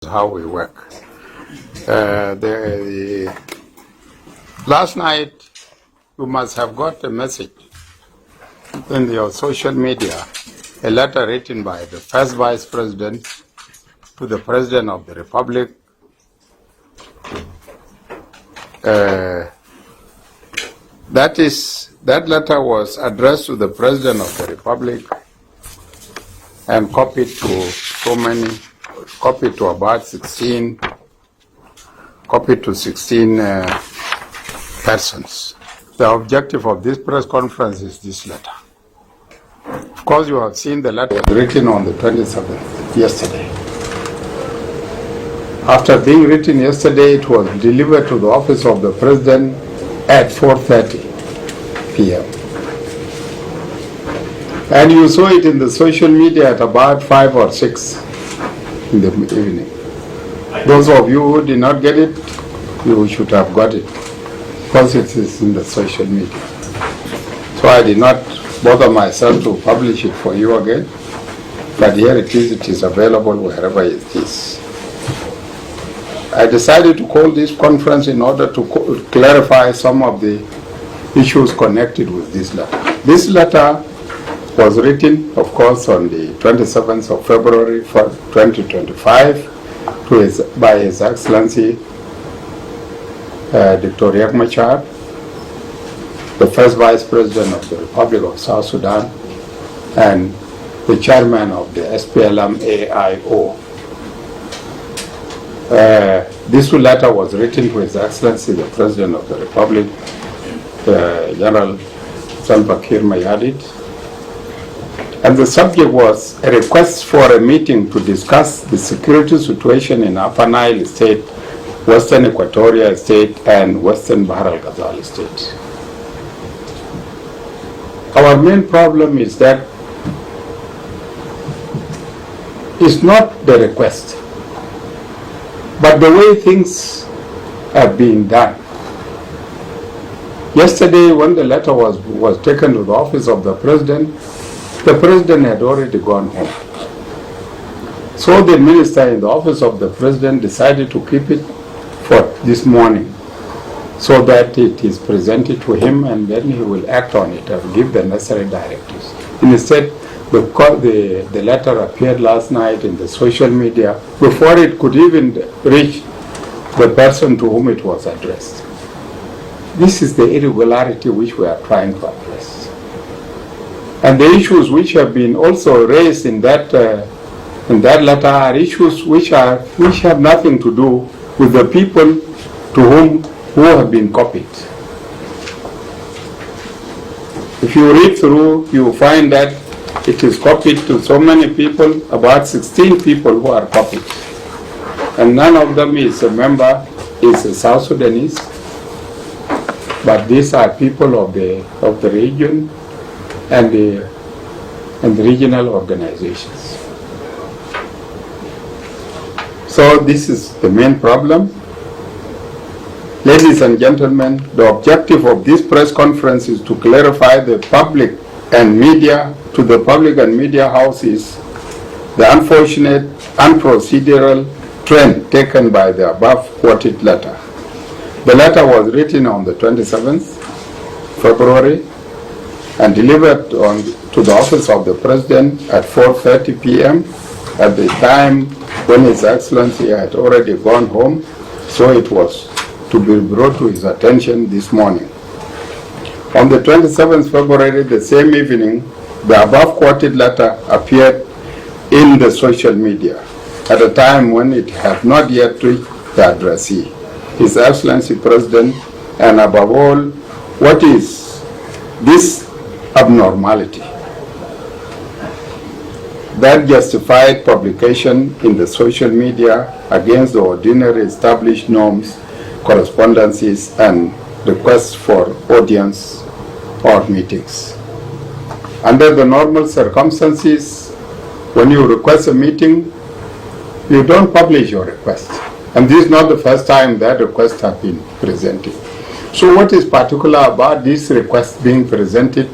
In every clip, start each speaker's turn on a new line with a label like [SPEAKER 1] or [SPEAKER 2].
[SPEAKER 1] How we work. Last night, you must have got a message in your social media, a letter written by the first Vice President to the President of the Republic. That letter was addressed to the President of the Republic and copied to about 16 persons. The objective of this press conference is this letter. Of course, you have seen the letter written on the 27th, yesterday. After being written yesterday, it was delivered to the office of the President at 4:30 p.m. And you saw it in the social media at about 5 or 6 in the evening. Those of you who did not get it, you should have got it, because it is in the social media. So I did not bother myself to publish it for you again, but here it is available wherever it is. I decided to call this conference in order to clarify some of the issues connected with this letter. This letter was written, of course, on the 27th of February 2025 by His Excellency Dr. Riek Machar, the first Vice President of the Republic of South Sudan, and the Chairman of the SPLM-AIO. This letter was written to His Excellency the President of the Republic, General Salva Kiir, and the subject was a request for a meeting to discuss the security situation in Upper Nile State, Western Equatoria State, and Western Bahr Ghazal State. Our main problem is that it's not the request, but the way things are being done. Yesterday, when the letter was taken to the office of the President had already gone home. So the minister in the office of the President decided to keep it for this morning, so that it is presented to him and then he will act on it and give the necessary directives. Instead, the letter appeared last night in the social media before it could even reach the person to whom it was addressed. This is the irregularity which we are trying to address. And the issues which have been also raised in that letter are issues which have nothing to do with the people who have been copied. If you read through, you will find that it is copied to so many people, about 16 people who are copied. And none of them is a member, is a South Sudanese, but these are people of the region and the regional organizations. So this is the main problem. Ladies and gentlemen, the objective of this press conference is to clarify the public and media houses the unfortunate, unprocedural trend taken by the above quoted letter. The letter was written on the 27th February and delivered to the office of the President at 4:30 p.m. at the time when His Excellency had already gone home, so it was to be brought to his attention this morning. On the 27th February, the same evening, the above quoted letter appeared in the social media at a time when it had not yet reached the addressee, His Excellency President, and above all, what is this abnormality that justified publication in the social media against the ordinary established norms, correspondences, and requests for audience or meetings. Under the normal circumstances, when you request a meeting, you don't publish your request. And this is not the first time that requests have been presented. So what is particular about this request being presented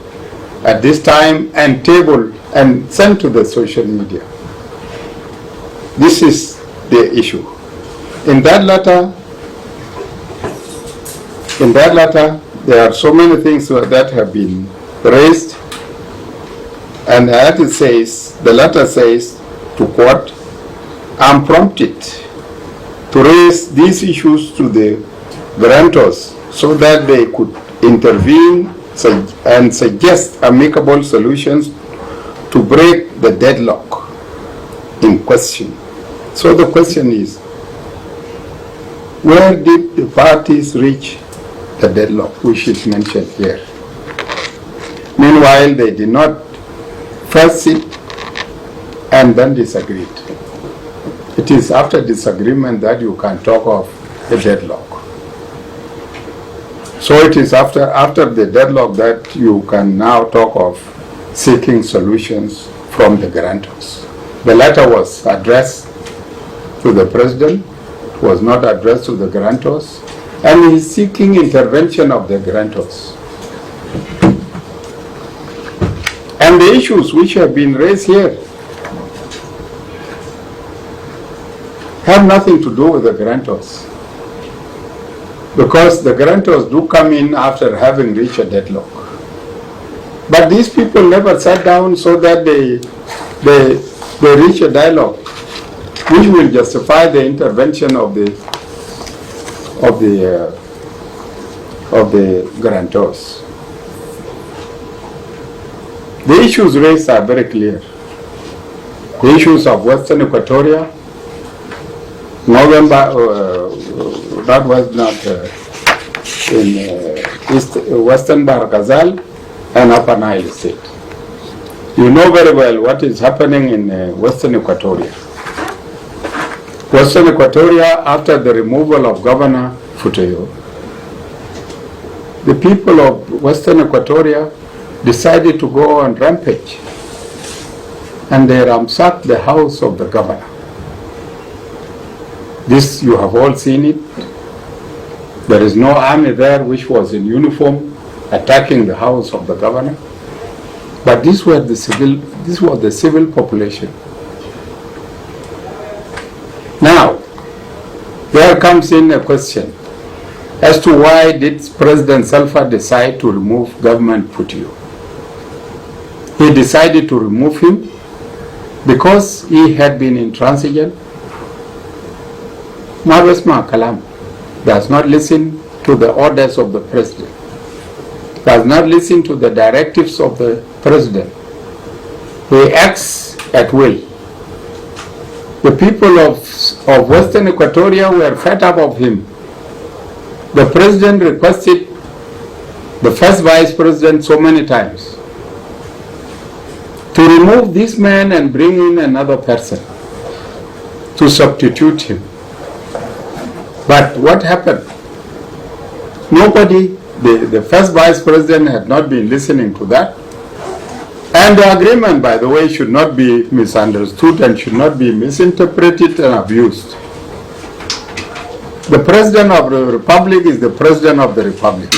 [SPEAKER 1] at this time and tabled and sent to the social media? This is the issue. In that letter, there are so many things that have been raised, and as it says, the letter says, to quote, "I'm prompted to raise these issues to the guarantors so that they could intervene and suggest amicable solutions to break the deadlock in question." So the question is, where did the parties reach the deadlock, which is mentioned here? Meanwhile, they did not first sit and then disagreed. It is after disagreement that you can talk of a deadlock. So it is after the deadlock that you can now talk of seeking solutions from the guarantors. The letter was addressed to the president, was not addressed to the guarantors, and he is seeking intervention of the guarantors. And the issues which have been raised here have nothing to do with the guarantors, because the guarantors do come in after having reached a deadlock. But these people never sat down so that they reach a dialogue which will justify the intervention of the guarantors. The issues raised are very clear. The issues of Western Equatoria, Northern Bahr, that was not in Western Bahr Ghazal and Upper Nile State. You know very well what is happening in Western Equatoria. Western Equatoria, after the removal of Governor Futeyo, the people of Western Equatoria decided to go on rampage, and they ransacked the house of the governor. This, you have all seen it. There is no army there which was in uniform attacking the house of the governor, but this was the civil population. Now, there comes in a question as to why did President Salva decide to remove government Futeyo. He decided to remove him because he had been intransigent. Mabesma Kalam does not listen to the orders of the president, does not listen to the directives of the president. He acts at will. The people of Western Equatoria were fed up of him. The president requested the first vice president so many times to remove this man and bring in another person to substitute him. But what happened? Nobody, the first vice president had not been listening to that. And the agreement, by the way, should not be misunderstood and should not be misinterpreted and abused. The president of the republic is the president of the republic,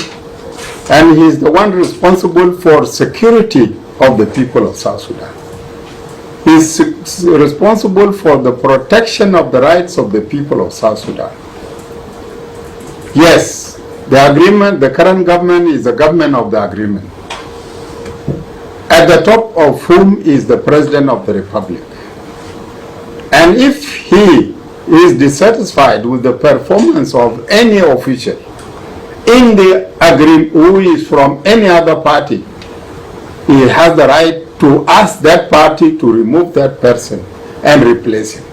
[SPEAKER 1] and he is the one responsible for security of the people of South Sudan. He is responsible for the protection of the rights of the people of South Sudan. Yes, the agreement, the current government is the government of the agreement, at the top of whom is the president of the republic. And if he is dissatisfied with the performance of any official in the agreement who is from any other party, he has the right to ask that party to remove that person and replace him.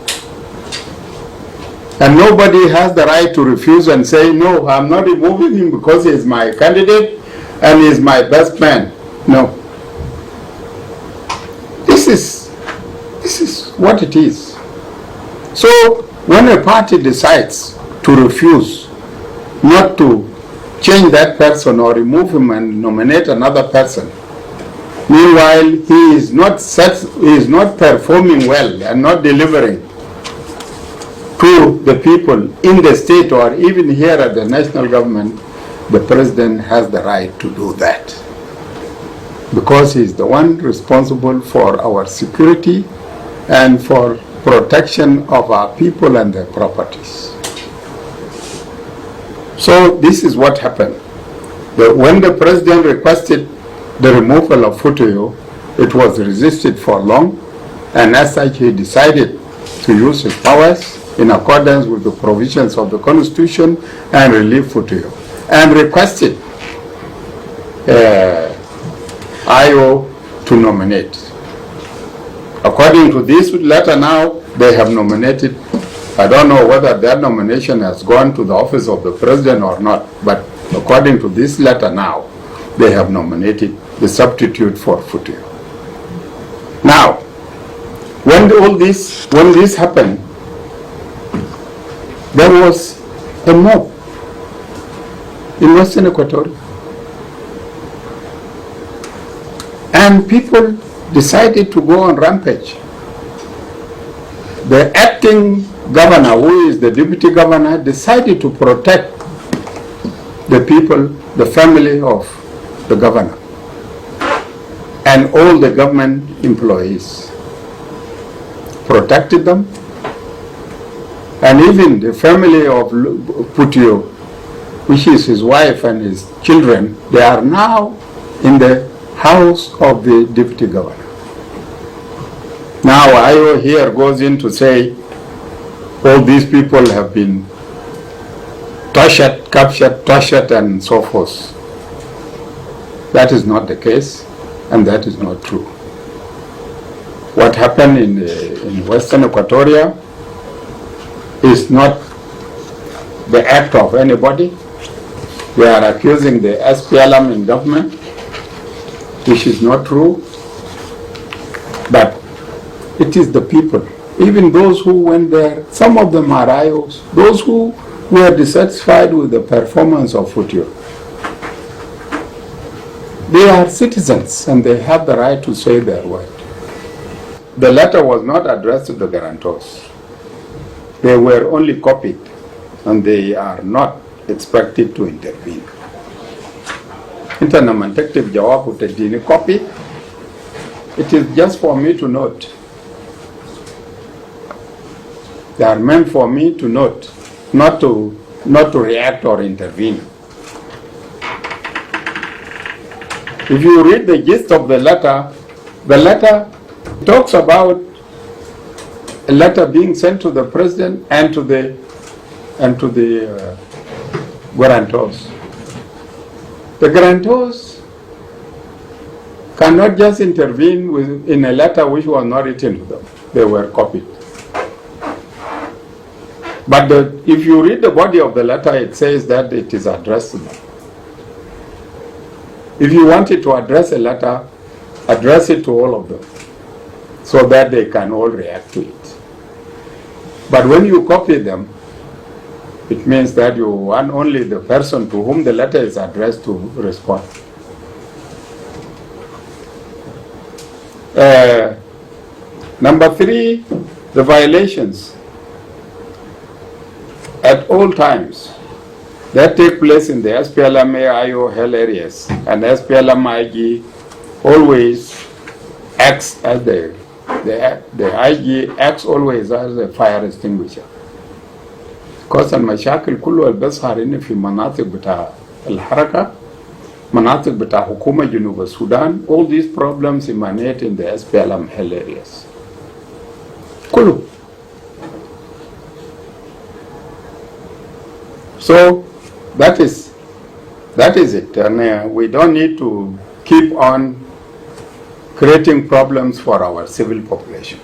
[SPEAKER 1] And nobody has the right to refuse and say, no, I'm not removing him because he is my candidate and he is my best man. No. This is what it is. So when a party decides to refuse not to change that person or remove him and nominate another person, meanwhile he is not performing well and not delivering to the people in the state or even here at the national government, the president has the right to do that, because he is the one responsible for our security and for protection of our people and their properties. So this is what happened. When the president requested the removal of Futuyo, it was resisted for long, and as such he decided to use his powers in accordance with the provisions of the Constitution and relieve Futuyo, and requested IO to nominate. According to this letter now, they have nominated. I don't know whether that nomination has gone to the office of the president or not, but according to this letter now, they have nominated the substitute for Futuyo. Now, when this happened, there was a mob in Western Equatoria. And people decided to go on rampage. The acting governor, who is the deputy governor, decided to protect the people, the family of the governor, and all the government employees. Protected them, and even the family of Futuyo, which is his wife and his children, they are now in the house of the deputy governor. Now IO here goes in to say all these people have been tortured, captured, tortured, and so forth. That is not the case, and that is not true. What happened in Western Equatoria is not the act of anybody. We are accusing the SPLM in government, which is not true, but it is the people. Even those who went there, some of them are IOs, those who were dissatisfied with the performance of Futuyo. They are citizens and they have the right to say their word. The letter was not addressed to the guarantors. They were only copied, and they are not expected to intervene. Internamantektiv jawab utedini copy. It is just for me to note. They are meant for me to note, not to react or intervene. If you read the gist of the letter talks about a letter being sent to the president and to the guarantors. The guarantors cannot just intervene in a letter which was not written to them. They were copied. But if you read the body of the letter, it says that it is addressed to them. If you wanted to address a letter, address it to all of them, so that they can all react to it. But when you copy them, it means that you want only the person to whom the letter is addressed to respond. Number 3, the violations at all times that take place in the SPLM-IO hell areas, and SPLM-IG always acts as the IG acts always as a fire extinguisher. Because المشاكل كلها بتظهر إن في مناطق بتاع الحركة، مناطق بتاع حكومة جنوب السودان. All these problems emanate in the SPLM hell areas. كله. So that is it, and we don't need to keep on creating problems for our civil population.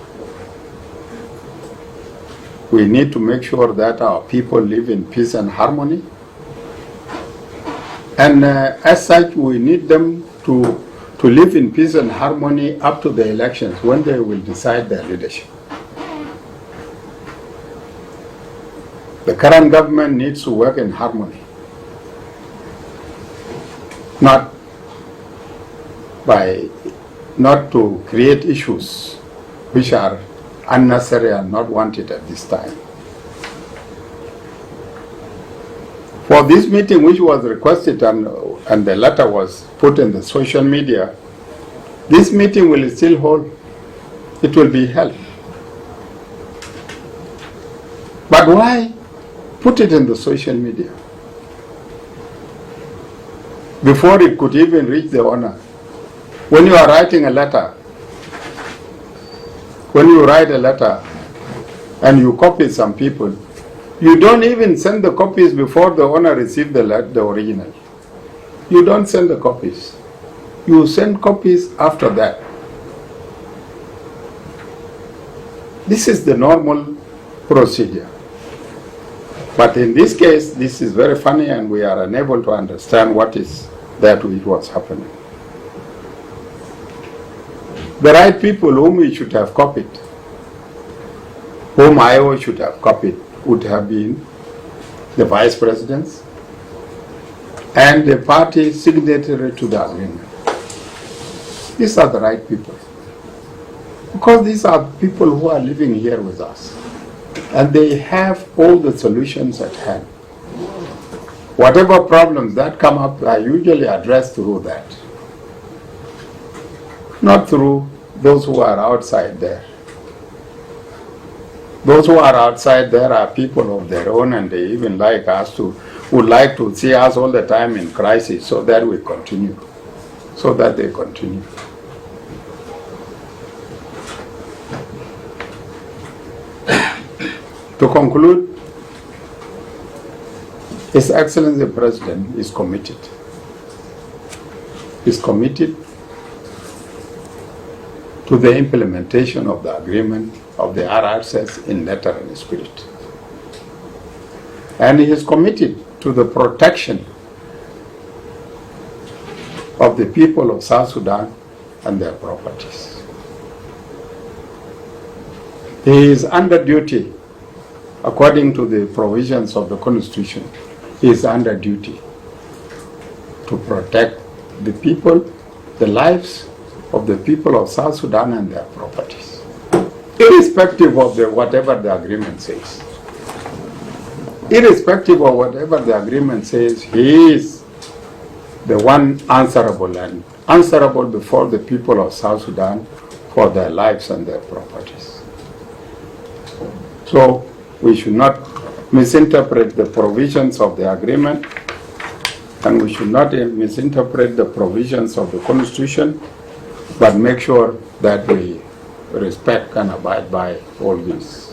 [SPEAKER 1] We need to make sure that our people live in peace and harmony, and as such we need them to live in peace and harmony up to the elections, when they will decide their leadership. The current government needs to work in harmony, not to create issues which are unnecessary and not wanted at this time. For this meeting, which was requested and the letter was put in the social media, this meeting will still hold. It will be held. But why put it in the social media before it could even reach the owner? When you are writing a letter, when you write a letter and you copy some people, you don't even send the copies before the owner receives the original. You don't send the copies. You send copies after that. This is the normal procedure. But in this case, this is very funny and we are unable to understand what is that which was happening. The right people whom we should have copied, whom IO should have copied, would have been the vice presidents and the party signatory to the agreement. These are the right people. Because these are people who are living here with us. And they have all the solutions at hand. Whatever problems that come up are usually addressed through that. Not through those who are outside there. Those who are outside there are people of their own, and they even like us to, would like to see us all the time in crisis so that we continue, so that they continue. To conclude, His Excellency the President is committed. Is committed to the implementation of the agreement of the RRCs in letter and spirit. And he is committed to the protection of the people of South Sudan and their properties. He is under duty, according to the provisions of the Constitution, he is under duty to protect the people, the lives of the people of South Sudan and their properties, irrespective of whatever the agreement says. Irrespective of whatever the agreement says, he is the one answerable and answerable before the people of South Sudan for their lives and their properties. So we should not misinterpret the provisions of the agreement, and we should not misinterpret the provisions of the Constitution, but make sure that we respect and abide by all these.